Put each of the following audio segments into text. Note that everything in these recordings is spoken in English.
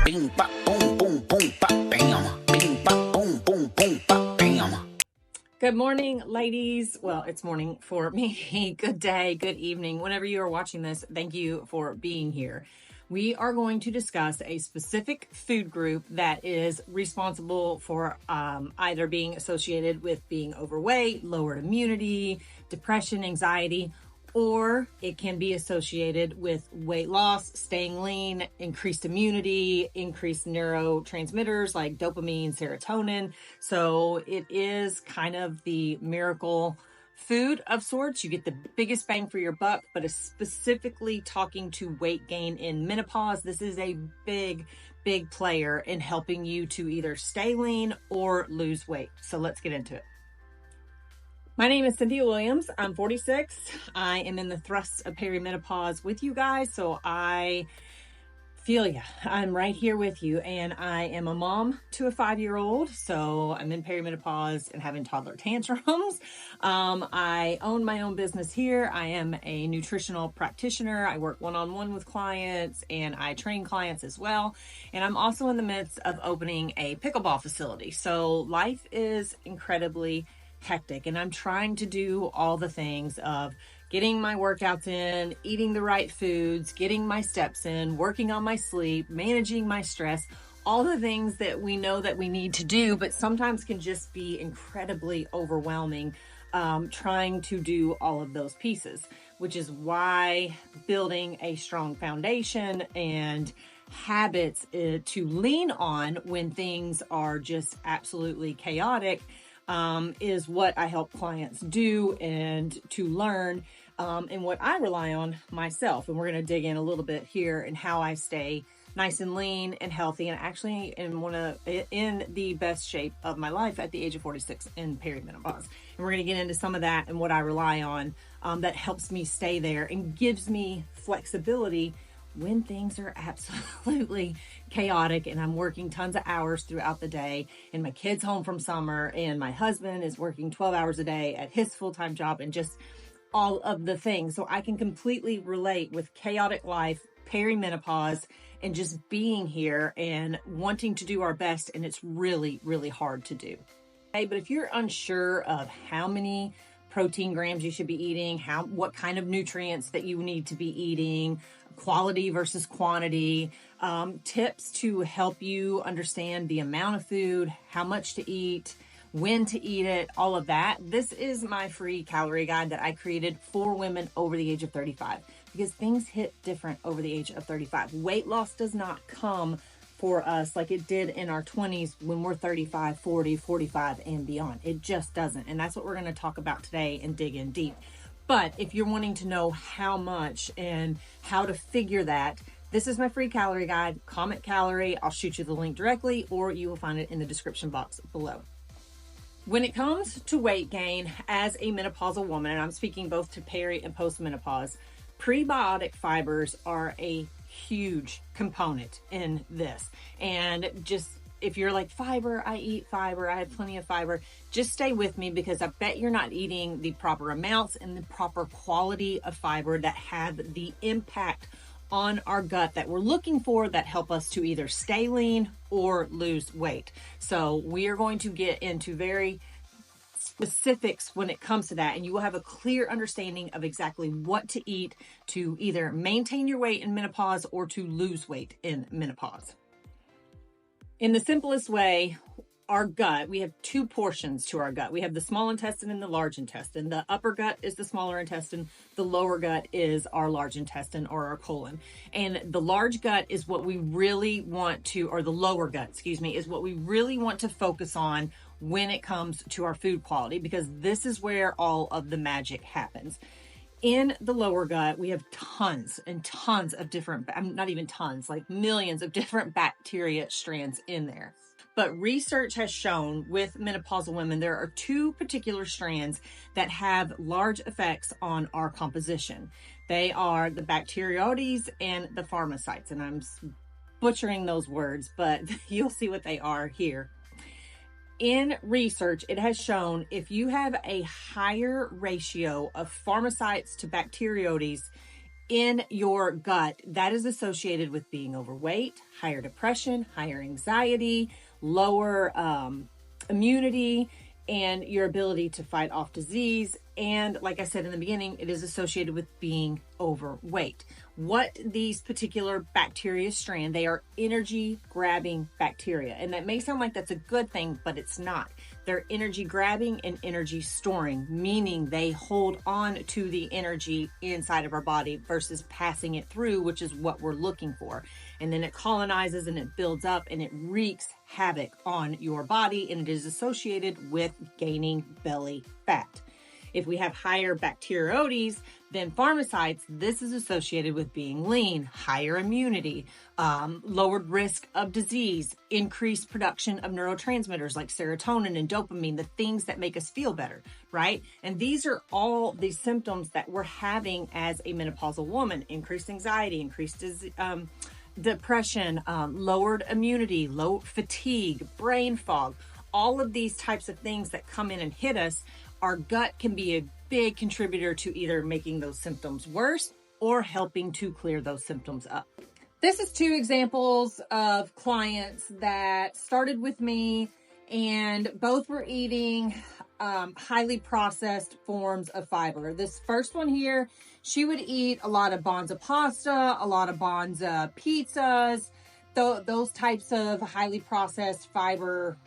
Bing, bop, boom, boom, boom, bop, bam. Bing, bop, boom, boom, boom, bop, bam. Good morning, ladies. Well, it's morning for me. Good day, good evening. Whenever you are watching this, thank you for being here. We are going to discuss a specific food group that is responsible for either being associated with being overweight, lowered immunity, depression, anxiety, or it can be associated with weight loss, staying lean, increased immunity, increased neurotransmitters like dopamine, serotonin. So it is kind of the miracle food of sorts. You get the biggest bang for your buck, but is specifically talking to weight gain in menopause. This is a big player in helping you to either stay lean or lose weight. So let's get into it. My name is Cynthia Williams. I'm 46. I am in the thrusts of perimenopause with you guys, so I feel ya. I'm right here with you, and I am a mom to a 5-year-old, so I'm in perimenopause and having toddler tantrums. I own my own business here. I am a nutritional practitioner. I work one-on-one with clients, and I train clients as well. And I'm also in the midst of opening a pickleball facility. So life is incredibly hectic, and I'm trying to do all the things of getting my workouts in, eating the right foods, getting my steps in, working on my sleep, managing my stress, all the things that we know that we need to do, but sometimes can just be incredibly overwhelming trying to do all of those pieces, which is why building a strong foundation and habits to lean on when things are just absolutely chaotic is what I help clients do and to learn and what I rely on myself. And we're going to dig in a little bit here and how I stay nice and lean and healthy, and actually in the best shape of my life at the age of 46 in perimenopause. And we're going to get into some of that and what I rely on that helps me stay there and gives me flexibility when things are absolutely chaotic and I'm working tons of hours throughout the day and my kid's home from summer and my husband is working 12 hours a day at his full-time job and just all of the things. So I can completely relate with chaotic life, perimenopause, and just being here and wanting to do our best, and it's really, really hard to do. Okay, but if you're unsure of how many protein grams you should be eating, what kind of nutrients that you need to be eating, quality versus quantity, tips to help you understand the amount of food, how much to eat, when to eat it, all of that. This is my free calorie guide that I created for women over the age of 35 because things hit different over the age of 35. Weight loss does not come for us like it did in our 20s when we're 35, 40, 45 and beyond. It just doesn't. And that's what we're going to talk about today and dig in deep. But if you're wanting to know how much and how to figure that, this is my free calorie guide. Comment calorie. I'll shoot you the link directly, or you will find it in the description box below. When it comes to weight gain as a menopausal woman, and I'm speaking both to peri and postmenopause, prebiotic fibers are a huge component in this. And just if you're like, fiber, I eat fiber, I have plenty of fiber, just stay with me because I bet you're not eating the proper amounts and the proper quality of fiber that have the impact on our gut that we're looking for that help us to either stay lean or lose weight. So we are going to get into very specifics when it comes to that, and you will have a clear understanding of exactly what to eat to either maintain your weight in menopause or to lose weight in menopause. In the simplest way, our gut, we have two portions to our gut. We have the small intestine and the large intestine. The upper gut is the smaller intestine. The lower gut is our large intestine or our colon. And the large gut is what we really want to, or the lower gut, is what we really want to focus on when it comes to our food quality, because this is where all of the magic happens. In the lower gut, we have tons and tons of different, not even tons, like millions of different bacteria strands in there. But research has shown with menopausal women, there are two particular strands that have large effects on our composition. They are the Bacteroides and the Pharmacytes. And I'm butchering those words, but you'll see what they are here. In research, it has shown if you have a higher ratio of Pharmacytes to Bacteroides in your gut, that is associated with being overweight, higher depression, higher anxiety, lower immunity, and your ability to fight off disease. And like I said in the beginning, it is associated with being overweight. What these particular bacteria strand, they are energy grabbing bacteria. And that may sound like that's a good thing, but it's not. They're energy grabbing and energy storing, meaning they hold on to the energy inside of our body versus passing it through, which is what we're looking for. And then it colonizes and it builds up and it wreaks havoc on your body, and it is associated with gaining belly fat. If we have higher bacteroides than pharmacytes, this is associated with being lean, higher immunity, lowered risk of disease, increased production of neurotransmitters like serotonin and dopamine, the things that make us feel better, right? And these are all the symptoms that we're having as a menopausal woman: increased anxiety, increased depression, lowered immunity, low fatigue, brain fog, all of these types of things that come in and hit us. Our gut can be a big contributor to either making those symptoms worse or helping to clear those symptoms up. This is 2 examples of clients that started with me, and both were eating highly processed forms of fiber. This first one here, she would eat a lot of Bonza pasta, a lot of Bonza pizzas, those types of highly processed fiber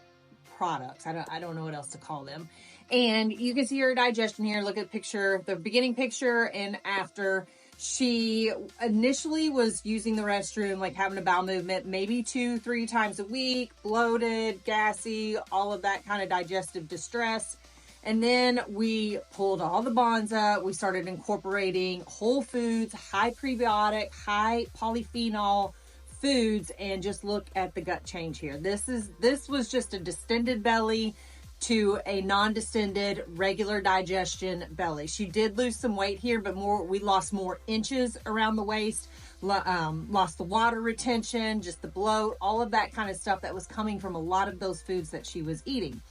products. I don't know what else to call them. And you can see her digestion here. Look at the picture, the beginning picture and after. She initially was using the restroom, like having a bowel movement, maybe 2-3 times a week, bloated, gassy, all of that kind of digestive distress. And then we pulled all the Bonza. We started incorporating whole foods, high prebiotic, high polyphenol foods, and just look at the gut change here. This was just a distended belly to a non-distended regular digestion belly. She did lose some weight here, but we lost more inches around the waist, lost the water retention, just the bloat, all of that kind of stuff that was coming from a lot of those foods that she was eating.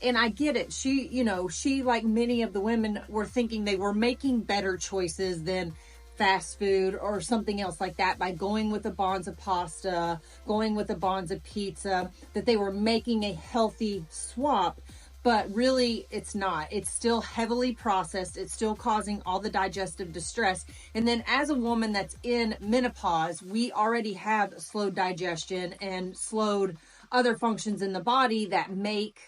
And I get it. She, like many of the women, were thinking they were making better choices than fast food or something else like that by going with a Bonza pasta, going with a Bonza pizza, that they were making a healthy swap. But really, it's not. It's still heavily processed. It's still causing all the digestive distress. And then as a woman that's in menopause, we already have slowed digestion and slowed other functions in the body that make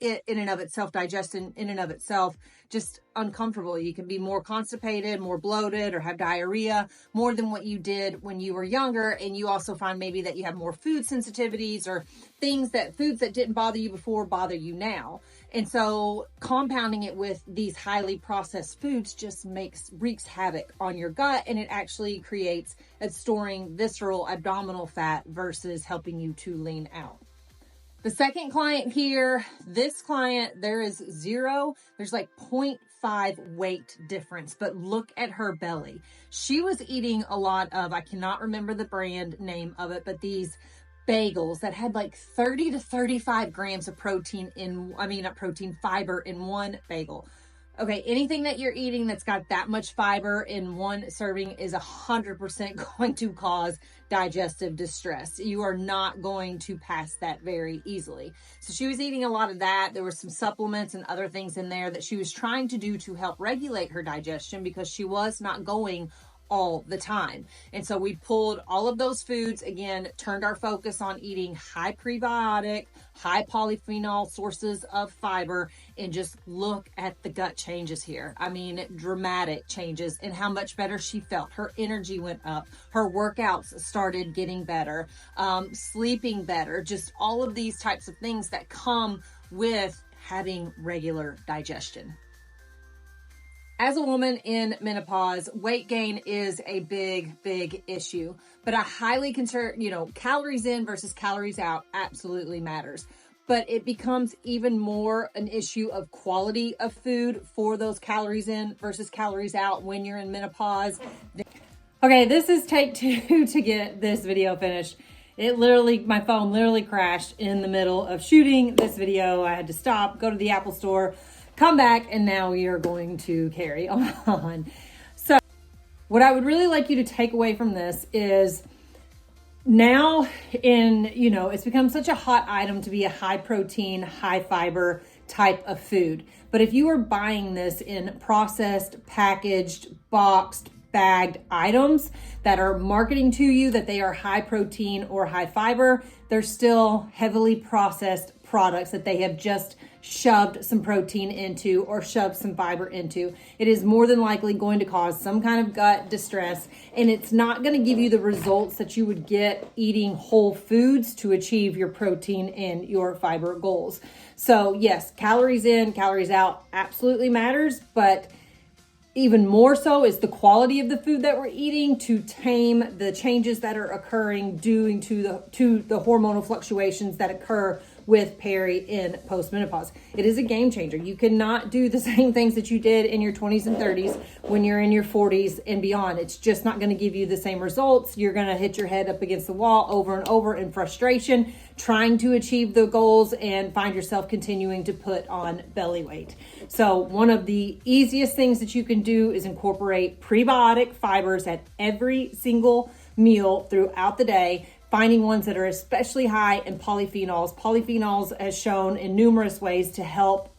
it in and of itself, digestion in and of itself, just uncomfortable. You can be more constipated, more bloated, or have diarrhea more than what you did when you were younger. And you also find maybe that you have more food sensitivities or foods that didn't bother you before bother you now. And so compounding it with these highly processed foods just wreaks havoc on your gut, and it actually creates storing visceral abdominal fat versus helping you to lean out. The second client here, this client, there's like 0.5 weight difference, but look at her belly. She was eating a lot of, I cannot remember the brand name of it, but these bagels that had like 30 to 35 grams of fiber in one bagel. Okay, anything that you're eating that's got that much fiber in one serving is 100% going to cause digestive distress. You are not going to pass that very easily. So she was eating a lot of that. There were some supplements and other things in there that she was trying to do to help regulate her digestion because she was not going all the time. And so we pulled all of those foods, again, turned our focus on eating high prebiotic, high polyphenol sources of fiber, and just look at the gut changes here. I mean, dramatic changes in how much better she felt. Her energy went up. Her workouts started getting better, sleeping better, just all of these types of things that come with having regular digestion. As a woman in menopause, weight gain is a big, big issue, but I highly concern, calories in versus calories out absolutely matters, but it becomes even more an issue of quality of food for those calories in versus calories out when you're in menopause. Okay, this is take 2 to get this video finished. My phone literally crashed in the middle of shooting this video. I had to stop, go to the Apple store, come back, and now we are going to carry on. What I would really like you to take away from this is now it's become such a hot item to be a high protein, high fiber type of food. But if you are buying this in processed, packaged, boxed, bagged items that are marketing to you that they are high protein or high fiber, they're still heavily processed products that they have just shoved some protein into or shoved some fiber into. It is more than likely going to cause some kind of gut distress, and it's not going to give you the results that you would get eating whole foods to achieve your protein and your fiber goals. So yes, calories in, calories out absolutely matters, but even more so is the quality of the food that we're eating to tame the changes that are occurring due to the hormonal fluctuations that occur with peri and postmenopause. It is a game changer. You cannot do the same things that you did in your 20s and 30s when you're in your 40s and beyond. It's just not going to give you the same results. You're going to hit your head up against the wall over and over in frustration, trying to achieve the goals and find yourself continuing to put on belly weight. So one of the easiest things that you can do is incorporate prebiotic fibers at every single meal throughout the day, finding ones that are especially high in polyphenols. Polyphenols as shown in numerous ways to help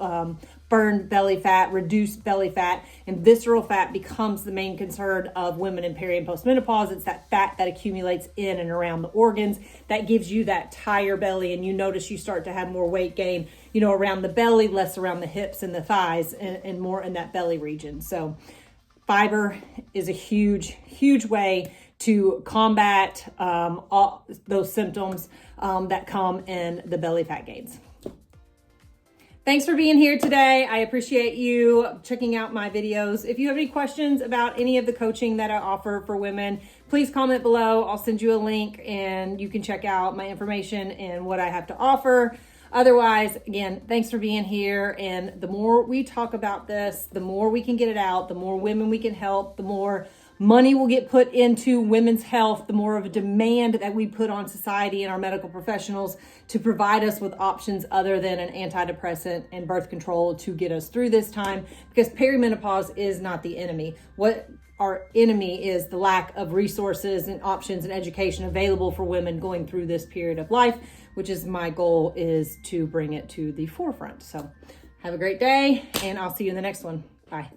burn belly fat, reduce belly fat, and visceral fat becomes the main concern of women in peri and postmenopause. It's that fat that accumulates in and around the organs that gives you that tire belly, and you notice you start to have more weight gain, around the belly, less around the hips and the thighs, and more in that belly region. So fiber is a huge, huge way to combat all those symptoms that come in the belly fat gains. Thanks for being here today. I appreciate you checking out my videos. If you have any questions about any of the coaching that I offer for women, please comment below. I'll send you a link and you can check out my information and what I have to offer. Otherwise, again, thanks for being here. And the more we talk about this, the more we can get it out, the more women we can help, the more money will get put into women's health, the more of a demand that we put on society and our medical professionals to provide us with options other than an antidepressant and birth control to get us through this time, because perimenopause is not the enemy. What our enemy is the lack of resources and options and education available for women going through this period of life, which is my goal, is to bring it to the forefront. So have a great day, and I'll see you in the next one. Bye.